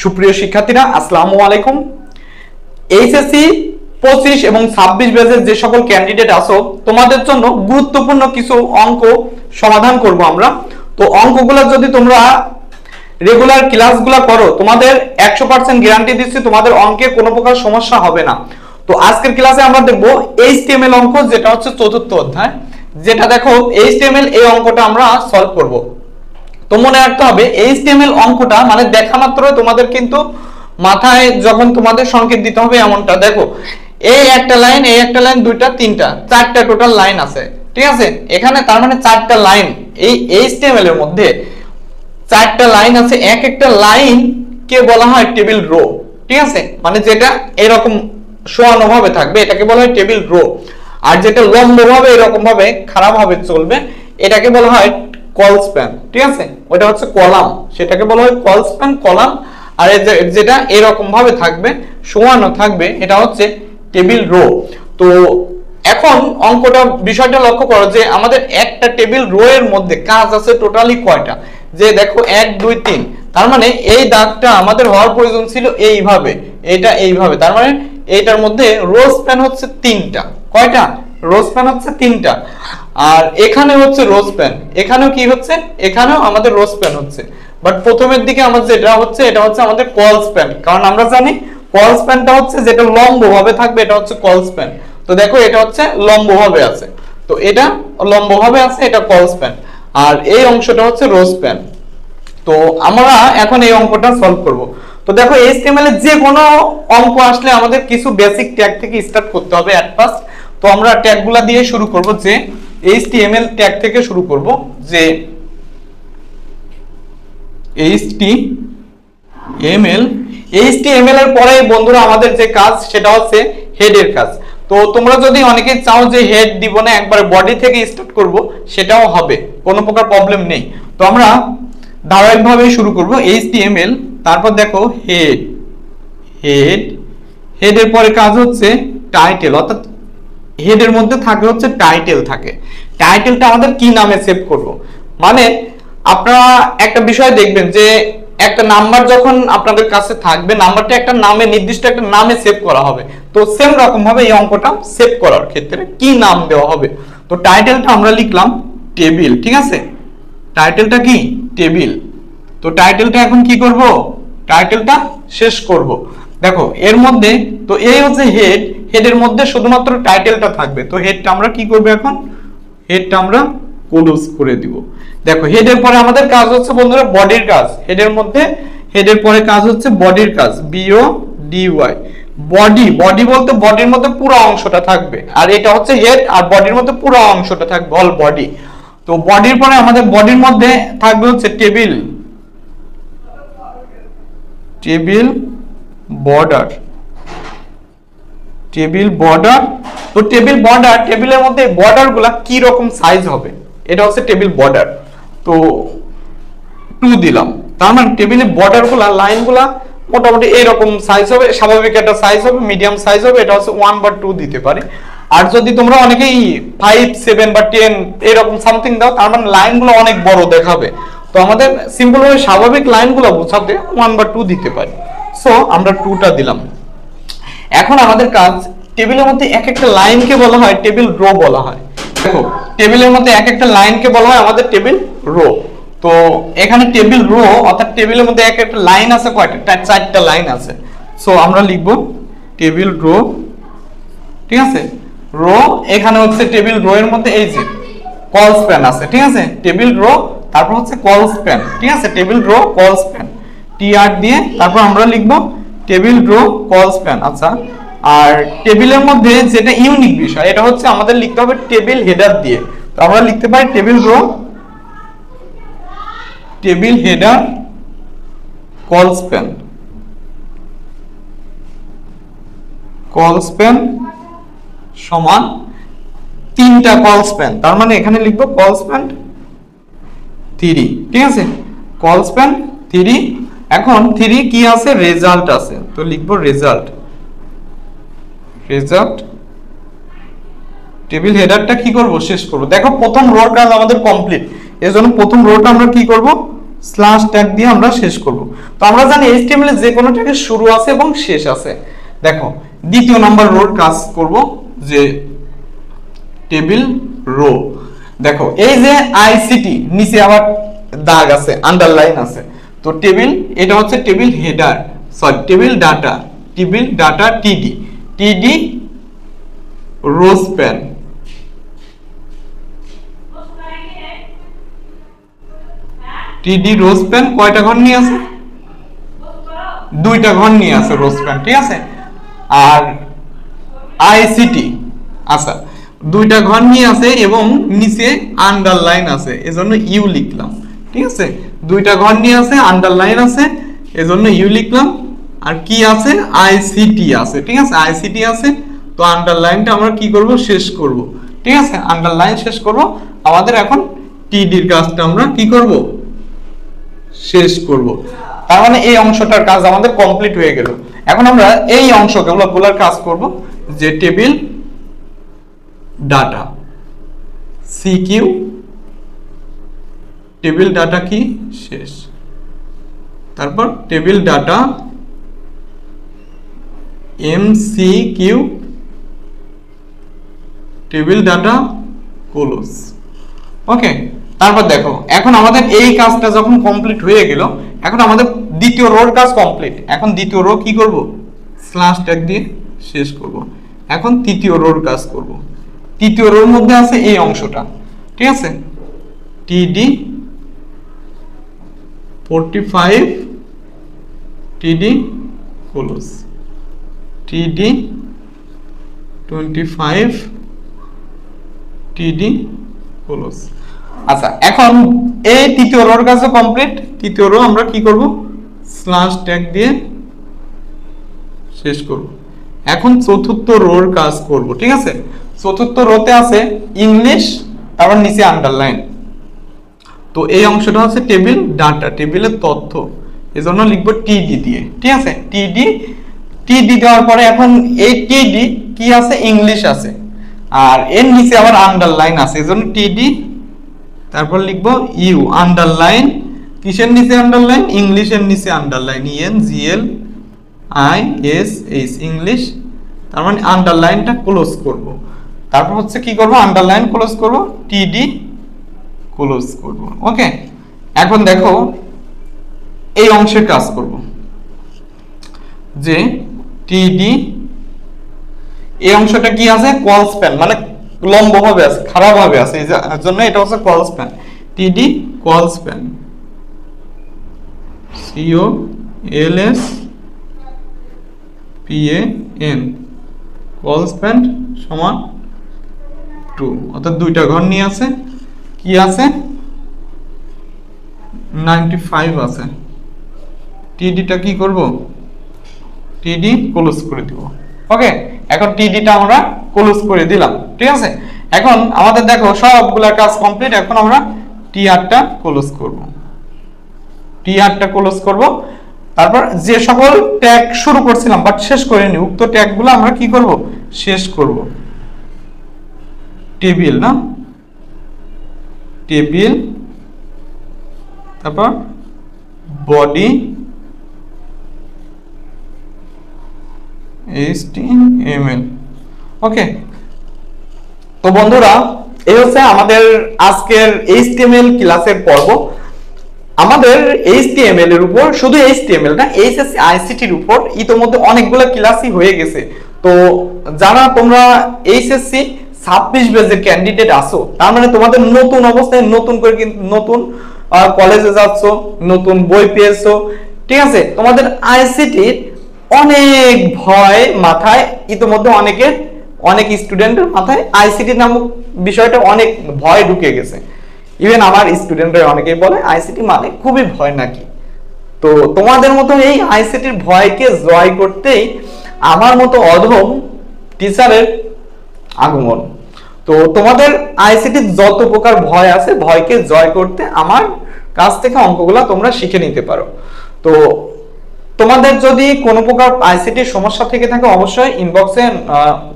সুপ্রিয় শিক্ষার্থীরা আসসালামু আলাইকুম। এইচএসসি 25 এবং 26 ব্যাচের যে সকল ক্যান্ডিডেট আছো তোমাদের জন্য গুরুত্বপূর্ণ কিছু অঙ্ক সমাধান করব আমরা। তো অঙ্কগুলো যদি তোমরা রেগুলার ক্লাসগুলো করো তোমাদের 100% গ্যারান্টি দিচ্ছি তোমাদের অঙ্কে কোনো প্রকার সমস্যা হবে না। তো আজকের ক্লাসে আমরা দেখব HTML অঙ্ক, যেটা হচ্ছে চতুর্থ অধ্যায়, যেটা দেখো HTML এই অঙ্কটা আমরা সলভ করব। তো মনে রাখতে হবে HTML অঙ্কটা মানে দেখা মাত্র তোমাদের কিন্তু মাথায় যখন তোমাদের সংকেত দিতে হবে এমনটা, দেখো এই একটা লাইন, এই একটা লাইন, দুইটা, তিনটা, চারটা টোটাল লাইন আছে, ঠিক আছে। এখানে তার মানে চারটা লাইন, এই HTML এর মধ্যে চারটা লাইন আছে। এক একটা লাইন কে বলা হয় টেবিল রো, ঠিক আছে, মানে যেটা এরকম শোয়ানো ভাবে থাকবে এটাকে বলা হয় টেবিল রো, আর যেটা লম্বভাবে এরকম ভাবে খারাপ ভাবে চলবে এটাকে বলা হয় কল স্প্যান, ঠিক আছে। ওটা হচ্ছে কলাম, সেটাকে বলা হয় কল স্প্যান, কলাম। আর যেটা এরকম ভাবে থাকবে শোয়ানো থাকবে এটা হচ্ছে টেবিল রো। তো এখন অঙ্কটা বিষয়টা লক্ষ্য করো যে আমাদের একটা টেবিল রো এর মধ্যে কাজ আছে টোটালি কয়টা, যে দেখো 1 2 3, তার মানে এই দাগটা আমাদের হওয়ার প্রয়োজন ছিল এইভাবে, এটা এইভাবে, তার মানে এইটার মধ্যে রো স্প্যান হচ্ছে 3টা। কয়টা? রো স্প্যান হচ্ছে 3টা। আর এখানে হচ্ছে রো স্প্যান, এখানেও কি হচ্ছে, এখানেও আমাদের রো স্প্যান হচ্ছে। বাট প্রথমের দিকে আমাদের যেটা হচ্ছে এটা হচ্ছে আমাদের কল স্প্যান, কারণ আমরা জানি কল স্প্যানটা হচ্ছে যেটা লম্বভাবে থাকবে এটা হচ্ছে কল স্প্যান। তো দেখো এটা হচ্ছে লম্বভাবে আছে, তো এটা লম্বভাবে আছে, এটা কল স্প্যান, আর এই অংশটা হচ্ছে রো স্প্যান। তো আমরা এখন এই অঙ্কটা সলভ করব। তো দেখো HTML এর যে কোনো অঙ্ক আসলে আমাদের কিছু বেসিক ট্যাগ থেকে স্টার্ট করতে হবে এট ফার্স্ট। তো আমরা ট্যাগগুলা দিয়ে শুরু করব, যে HTML ট্যাগ থেকে শুরু করব, যে HTML এর পরে বন্ধুরা আমাদের যে কাজ সেটা হচ্ছে হেডের কাজ। তো তোমরা যদি অনেকে চাও যে হেড দিব না একবারে বডি থেকে স্টার্ট করব, সেটাও হবে, কোনো প্রকার প্রবলেম নেই। তো আমরা ধারাবাহিকভাবে শুরু করব HTML, তারপর দেখো হেডের পরে কাজ হচ্ছে টাইটেল, অর্থাৎ হেডের মধ্যে থাকে হচ্ছে টাইটেল থাকে। টাইটেলটা আমাদের কি নামে সেভ করব, মানে আপনারা একটা বিষয় দেখবেন যে একটা নাম্বার যখন আপনাদের কাছে থাকবে নাম্বারটা একটা নামে, নির্দিষ্ট একটা নামে সেভ করা হবে। তো সেম রকম ভাবে এই অঙ্কটা সেভ করার ক্ষেত্রে কি নাম দেওয়া হবে, তো টাইটেলটা আমরা লিখলাম টেবিল, ঠিক আছে। টাইটেলটা কি? টেবিল। তো টাইটেলটা এখন কি করব, টাইটেলটা শেষ করব। দেখো এর মধ্যে তো এই হচ্ছে হেড, হেডের মধ্যে শুধুমাত্র টাইটেলটা থাকবে। তো হেডটা আমরা কি করব, এখন হেডটা আমরা ক্লোজ করে দিব। দেখো হেডের পরে আমাদের কাজ হচ্ছে বন্ধুরা বডির কাজ, হেডের পরে কাজ হচ্ছে বডির কাজ, BODY। বডি বলতে বডির মধ্যে পুরো অংশটা থাকবে, আর এটা হচ্ছে হেড, আর বডির মধ্যে পুরো অংশটা থাকবে, অল বডি। তো বডির পরে আমাদের বডির মধ্যে থাকবে হচ্ছে টেবিল বর্ডার। তো টেবিল বর্ডার, টেবিলের মধ্যে বর্ডারগুলো কি রকম সাইজ হবে, এটা হচ্ছে টেবিল বর্ডার। তো 2 দিলাম, তার মানে টেবিলের বর্ডারগুলো, লাইনগুলো মোটামুটি এইরকম সাইজ হবে, স্বাভাবিক একটা সাইজ হবে, মিডিয়াম সাইজ হবে, এটা হচ্ছে 1 বা 2 দিতে পারে। আর যদি তোমরা অনেকেই 5 7 বা 10 এরকম সামথিং দাও, তার মানে লাইনগুলো অনেক বড় দেখাবে। তো আমাদের সিম্পল ভাবে স্বাভাবিক লাইনগুলো বোঝাতে 1 বা 2 দিতে পারি। সো আমরা 2টা দিলাম। এখন আমাদের কাজ, টেবিলের মধ্যে এক একটা লাইনকে বলা হয় টেবিল রো বলা হয়। দেখো টেবিলের মধ্যে এক একটা লাইনকে বলা হয় আমাদের টেবিল রো। তো এখানে টেবিল রো অর্থাৎ টেবিলের মধ্যে এক একটা লাইন আছে কয়টা, 4টা লাইন আছে। সো আমরা লিখব টেবিল রো, ঠিক আছে। রো এখানে হচ্ছে টেবিল রো এর মধ্যে এই যে কল স্প্যান আছে, ঠিক আছে। টেবিল রো তারপর হচ্ছে কল স্প্যান, ঠিক আছে। Table row call span TR দিয়ে তারপর আমরা লিখব টেবিল রো কল স্প্যান। আচ্ছা, আর টেবিলের মধ্যে যেটা ইউনিক বিষয় এটা হচ্ছে আমাদের লিখতে হবে টেবিল হেডার দিয়ে। তো আমরা লিখতে পারি table row table header call span সমান 3টা কল স্প্যান, তার মানে এখানে লিখবো কল স্প্যান 3, ঠিক আছে। Call span 3। এখন 3 কি আছে, রেজাল্ট আছে, তো লিখবো রেজাল্ট। টেবিল হেডারটা কি করব, শেষ করব। দেখো প্রথম রোর কাজ আমাদের কমপ্লিট, এজন্য প্রথম রোটা আমরা কি করব, স্ল্যাশ ট্যাগ দিয়ে আমরা শেষ করব। তো আমরা জানি HTML এর যে কোনো ট্যাগের শুরু আছে এবং শেষ আছে। দেখো দ্বিতীয় নাম্বার রোর কাজ করব, যে টেবিল রো। দেখো এই যে আইসিটি নিচে আবার দাগ আছে, আন্ডারলাইন আছে। তো টেবিল, এটা হচ্ছে table header, sorry table data, table data টিডি, টিডি রো স্প্যান। টিডি রো স্প্যান কয়টা ঘর নিয়ে আছে? দুইটা ঘর নিয়ে আছে রো স্প্যান, ঠিক আছে। আর আইসিটি আচ্ছা দুইটা ঘর নিয়ে আছে এবং নিচে আন্ডারলাইন আছে, এজন্য ইউ লিখলাম, ঠিক আছে। দুইটা ঘর নিয়ে আছে, আন্ডারলাইন আছে, এজন্য ইউ লিখলাম। আর কি আছে? আইসিটি আছে, ঠিক আছে, আইসিটি আছে। তো আন্ডারলাইনটা আমরা কি করব? শেষ করব, ঠিক আছে, আন্ডারলাইন শেষ করব। আমাদের এখন টিডির কাজটা আমরা কি করব? শেষ করব। তার মানে এই অংশটার কাজ আমাদের কমপ্লিট হয়ে গেল। এখন আমরা এই অংশকে বলার কাজ করব, যে table data CQ, table data কি শেষ, তারপর table data MCQ, table data close. Okay, তারপর দেখো এখন আমাদের এই কাজটা যখন কমপ্লিট হয়ে গেল, এখন আমাদের দ্বিতীয় রোর কাজ কমপ্লিট। এখন দ্বিতীয় রো কি করব? স্ল্যাশ ট্যাগ দিয়ে শেষ করব। এখন তৃতীয় রোর কাজ করব। তৃতীয় রোর মধ্যে আছে এই অংশটা, ঠিক আছে, টিডি 45 টিডি ক্লোজ, টিডি 25 টিডি ক্লোজ। আচ্ছা এখন এই তৃতীয় রোর কাজও কমপ্লিট। তৃতীয় রো আমরা কি করব? স্ল্যাশ ট্যাগ দিয়ে শেষ করব। এখন চতুর্থ রোর কাজ করব, ঠিক আছে। চতুর্থ রোতে আছে ইংলিশ, তারপর নিচে আন্ডারলাইন। তো এই অংশটা হচ্ছে টেবিল ডাটা, টেবিলের তথ্য, এজন্য লিখব টিডি দিয়ে, ঠিক আছে। টিডি, টিডি দেওয়ার পরে এখন এই টিডি কি আছে? ইংলিশ আছে, আর এর নিচে আবার আন্ডারলাইন আছে, এজন্য টিডি, তারপর লিখব ইউ, আন্ডারলাইন, কিসের নিচে আন্ডারলাইন? ইংলিশের নিচে আন্ডারলাইন, ইএনজিএল আইএসএইচ, ইংলিশ। তার মানে আন্ডারলাইনটা ক্লোজ করব। তারপর হচ্ছে কি করব? আন্ডারলাইন ক্লোজ করব, টিডি ক্লোজ করব। ওকে, এখন দেখো এই অংশের কাজ করব, যে টিডি, এই অংশটা কি আছে? কল স্প্যান, মানে লম্ব ভাবে আছে, খারাপ ভাবে আছে, এই জন্য এটা হচ্ছে colspan, TD colspan, C O L S P A N, colspan সমান 2, অর্থাৎ দুইটা ঘর নিয়ে আছে। কি আছে? 95 আছে। টিডিটা কি করব? টিডি ক্লোজ করে দিব। ওকে, এখন টিডিটা আমরা ক্লোজ করে দিলাম, ঠিক আছে। এখন আমাদের দেখো সবগুলা কাজ কমপ্লিট। এখন আমরা টিআরটা ক্লোজ করব, টিআরটা ক্লোজ করব। তারপর যে সকল ট্যাগ শুরু করছিলাম বাট শেষ করিনি, উক্ত ট্যাগগুলো আমরা কি করব? শেষ করব। টেবিল, না টেবিল, তারপর বডি HTML। ওকে, তো বন্ধুরা এই হচ্ছে আমাদের আজকের HTML ক্লাসের পর্ব। আমাদের HTML এর উপর, শুধু HTML না, HSC ICT এর উপর ইতোমধ্যে অনেকগুলো ক্লাসই হয়ে গেছে। তো যারা তোমরা HSC 26 ব্যাচের ক্যান্ডিডেট আসো, তার মানে তোমাদের নতুন অবস্থায় নতুন করে কিন্তু নতুন কলেজে যাচ্ছ, নতুন বই পেয়েছো, ঠিক আছে। তোমাদের আইসিটির অনেক ভয় মাথায়, ইতোমধ্যে অনেক স্টুডেন্টের মাথায় আইসিটি নামক বিষয়টা অনেক ভয় ঢুকে গেছে। ইভেন আমার স্টুডেন্টরা অনেকেই বলে আইসিটি মানে খুবই ভয় নাকি। তো তোমাদের মতো এই আইসিটির ভয়কে জয় করতেই আমার মতো অধম টিচারের আগমন। তো তোমাদের আইসিটির যত প্রকার ভয় আছে, ভয়কে জয় করতে আমার কাছ থেকে অঙ্কগুলা তোমরা শিখে নিতে পারো। তো তোমাদের যদি কোনো প্রকার আইসিটির সমস্যা থেকে থাকে, অবশ্যই ইনবক্সে,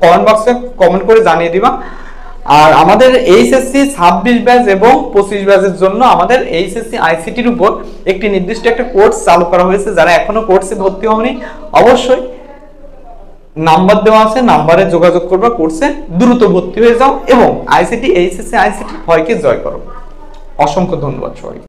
কমেন্ট বক্সে কমেন্ট করে জানিয়ে দিবা। আর আমাদের এইচএসসি 26 ব্যাচ এবং 25 ব্যাচের জন্য আমাদের এইচএসসি আইসিটির উপর একটি নির্দিষ্ট একটা কোর্স চালু করা হয়েছে। যারা এখনো কোর্সে ভর্তি হয়নি অবশ্যই নাম্বার দেওয়া আছে, নাম্বারে যোগাযোগ করবে, কোর্সে দ্রুত ভর্তি হয়ে যাও এবং আইসিটি এইচএসসি আইসিটি ভয়কে জয় করো। অসংখ্য ধন্যবাদ সবাই।